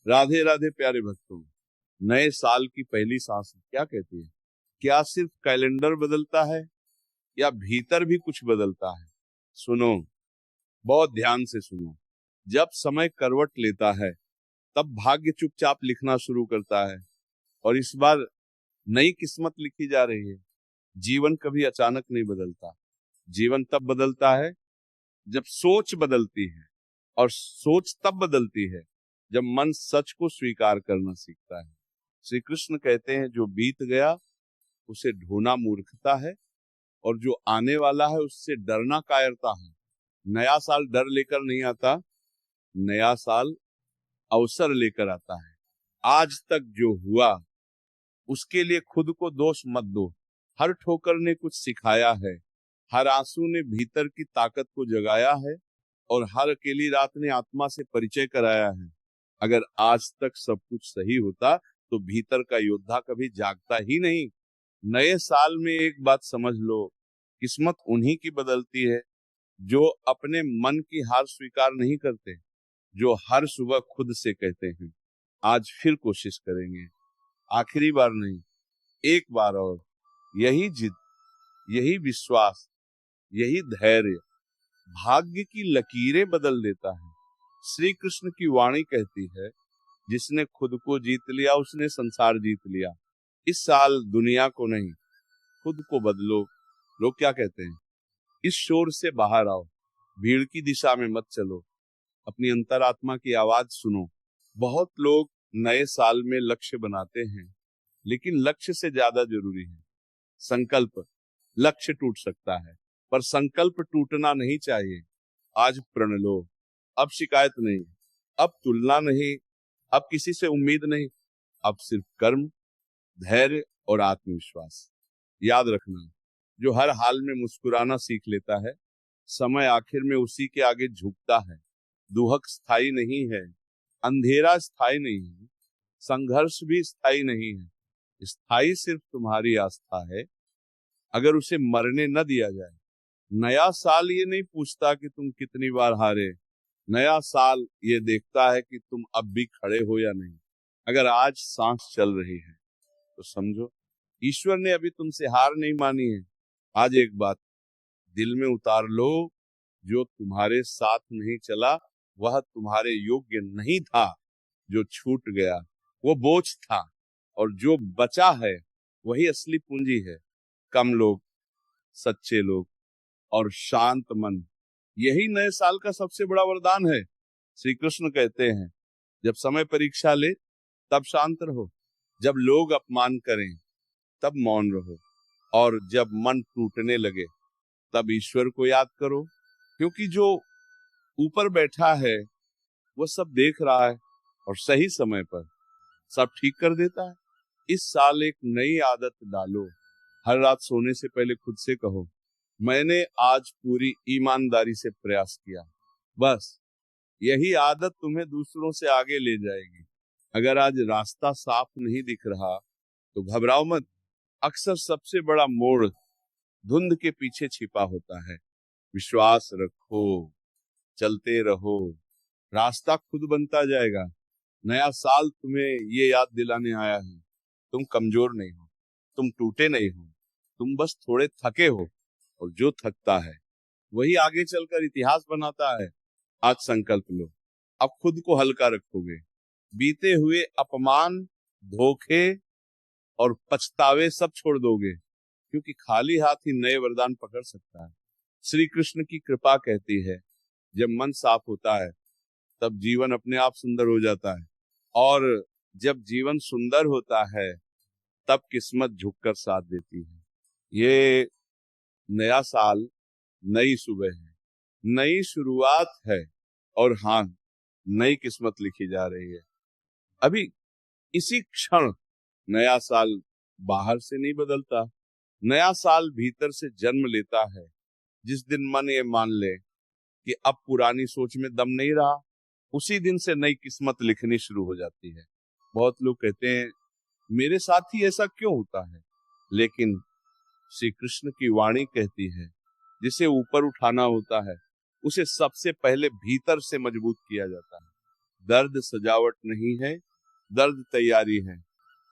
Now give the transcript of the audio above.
राधे राधे प्यारे भक्तों। नए साल की पहली सांस क्या कहती है? क्या सिर्फ कैलेंडर बदलता है या भीतर भी कुछ बदलता है? सुनो, बहुत ध्यान से सुनो। जब समय करवट लेता है तब भाग्य चुपचाप लिखना शुरू करता है। और इस बार नई किस्मत लिखी जा रही है। जीवन कभी अचानक नहीं बदलता। जीवन तब बदलता है जब सोच बदलती है, और सोच तब बदलती है जब मन सच को स्वीकार करना सीखता है। श्री कृष्ण कहते हैं, जो बीत गया उसे ढूंढना मूर्खता है, और जो आने वाला है उससे डरना कायरता है। नया साल डर लेकर नहीं आता, नया साल अवसर लेकर आता है। आज तक जो हुआ उसके लिए खुद को दोष मत दो। हर ठोकर ने कुछ सिखाया है, हर आंसू ने भीतर की ताकत को जगाया है, और हर अकेली रात ने आत्मा से परिचय कराया है। अगर आज तक सब कुछ सही होता तो भीतर का योद्धा कभी जागता ही नहीं। नए साल में एक बात समझ लो, किस्मत उन्हीं की बदलती है जो अपने मन की हार स्वीकार नहीं करते, जो हर सुबह खुद से कहते हैं, आज फिर कोशिश करेंगे, आखिरी बार नहीं, एक बार और। यही जिद, यही विश्वास, यही धैर्य भाग्य की लकीरें बदल देता है। श्री कृष्ण की वाणी कहती है, जिसने खुद को जीत लिया उसने संसार जीत लिया। इस साल दुनिया को नहीं, खुद को बदलो। लोग क्या कहते हैं? इस शोर से बाहर आओ, भीड़ की दिशा में मत चलो, अपनी अंतरात्मा की आवाज सुनो। बहुत लोग नए साल में लक्ष्य बनाते हैं, लेकिन लक्ष्य से ज्यादा जरूरी है संकल्प। लक्ष्य टूट सकता है, पर संकल्प टूटना नहीं चाहिए। आज प्रण लो, अब शिकायत नहीं, अब तुलना नहीं, अब किसी से उम्मीद नहीं, अब सिर्फ कर्म, धैर्य और आत्मविश्वास। याद रखना, जो हर हाल में मुस्कुराना सीख लेता है, समय आखिर में उसी के आगे झुकता है। दुहक स्थायी नहीं है, अंधेरा स्थायी नहीं है, संघर्ष भी स्थायी नहीं है। स्थायी सिर्फ तुम्हारी आस्था है, अगर उसे मरने न दिया जाए। नया साल ये नहीं पूछता कि तुम कितनी बार हारे, नया साल ये देखता है कि तुम अब भी खड़े हो या नहीं। अगर आज सांस चल रही है तो समझो ईश्वर ने अभी तुमसे हार नहीं मानी है। आज एक बात दिल में उतार लो, जो तुम्हारे साथ नहीं चला वह तुम्हारे योग्य नहीं था। जो छूट गया वो बोझ था, और जो बचा है वही असली पूंजी है। कम लोग, सच्चे लोग और शांत मन, यही नए साल का सबसे बड़ा वरदान है। श्री कृष्ण कहते हैं, जब समय परीक्षा ले तब शांत रहो, जब लोग अपमान करें तब मौन रहो, और जब मन टूटने लगे तब ईश्वर को याद करो, क्योंकि जो ऊपर बैठा है वो सब देख रहा है और सही समय पर सब ठीक कर देता है। इस साल एक नई आदत डालो। हर रात सोने से पहले खुद से कहो, मैंने आज पूरी ईमानदारी से प्रयास किया। बस यही आदत तुम्हें दूसरों से आगे ले जाएगी। अगर आज रास्ता साफ नहीं दिख रहा तो घबराओ मत। अक्सर सबसे बड़ा मोड़ धुंध के पीछे छिपा होता है। विश्वास रखो, चलते रहो, रास्ता खुद बनता जाएगा। नया साल तुम्हें ये याद दिलाने आया है, तुम कमजोर नहीं हो, तुम टूटे नहीं हो, तुम बस थोड़े थके हो, और जो थकता है वही आगे चलकर इतिहास बनाता है। आज संकल्प लो, अब खुद को हल्का रखोगे। बीते हुए अपमान, धोखे और पछतावे सब छोड़ दोगे, क्योंकि खाली हाथ ही नए वरदान पकड़ सकता है। श्री कृष्ण की कृपा कहती है, जब मन साफ होता है तब जीवन अपने आप सुंदर हो जाता है, और जब जीवन सुंदर होता है तब किस्मत झुककर साथ देती है। ये नया साल नई सुबह है, नई शुरुआत है, और हाँ, नई किस्मत लिखी जा रही है। अभी इसी क्षण नया साल बाहर से नहीं बदलता, नया साल भीतर से जन्म लेता है। जिस दिन मन ये मान ले कि अब पुरानी सोच में दम नहीं रहा, उसी दिन से नई किस्मत लिखनी शुरू हो जाती है। बहुत लोग कहते हैं, मेरे साथ ही ऐसा क्यों होता है? लेकिन श्री कृष्ण की वाणी कहती है, जिसे ऊपर उठाना होता है उसे सबसे पहले भीतर से मजबूत किया जाता है। दर्द सजावट नहीं है, दर्द तैयारी है।